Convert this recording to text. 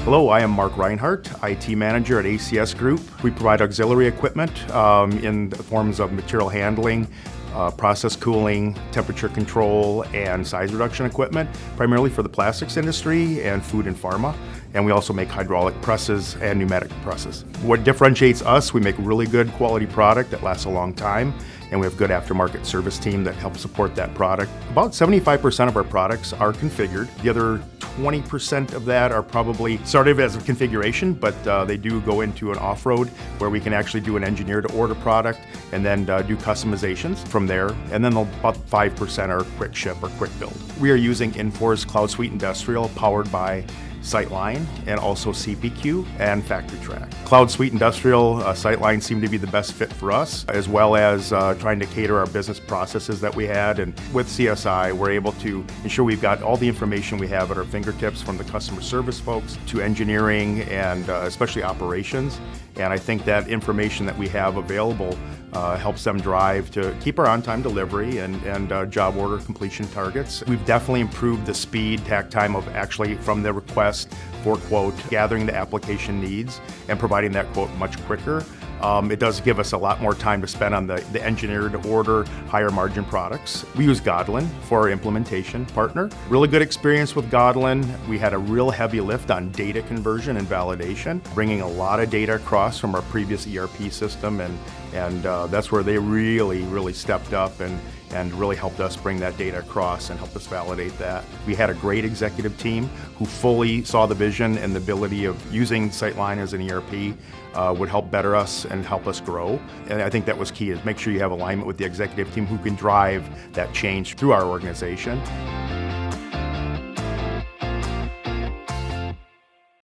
Hello, I am Mark Rinehart, IT Manager at ACS Group. We provide auxiliary equipment in the forms of material handling, process cooling, temperature control, and size reduction equipment, primarily for the plastics industry and food and pharma. And we also make hydraulic presses and pneumatic presses. What differentiates us, we make really good quality product that lasts a long time, and we have a good aftermarket service team that helps support that product. About 75% of our products are configured. The other 20% of that are probably started as a configuration, but they do go into an off-road where we can actually do an engineer-to-order product and then do customizations from there. And then about 5% are quick ship or quick build. We are using Infor's Cloud Suite Industrial, powered by SyteLine and also CPQ and Factory Track. Cloud Suite Industrial, SyteLine seemed to be the best fit for us, as well as trying to cater our business processes that we had. And with CSI, we're able to ensure we've got all the information we have at our fingertips, from the customer service folks to engineering and especially operations. And I think that information that we have available helps them drive to keep our on-time delivery and job order completion targets. We've definitely improved the speed, tack time of actually from the request for quote, gathering the application needs and providing that quote much quicker. It does give us a lot more time to spend on the engineer-to-order, higher margin products. We use Godlan for our implementation partner. Really good experience with Godlan. We had a real heavy lift on data conversion and validation, bringing a lot of data across from our previous ERP system, and that's where they really stepped up and really helped us bring that data across and help us validate that. We had a great executive team who fully saw the vision and the ability of using SyteLine as an ERP would help better us and help us grow. And I think that was key, is make sure you have alignment with the executive team who can drive that change through our organization.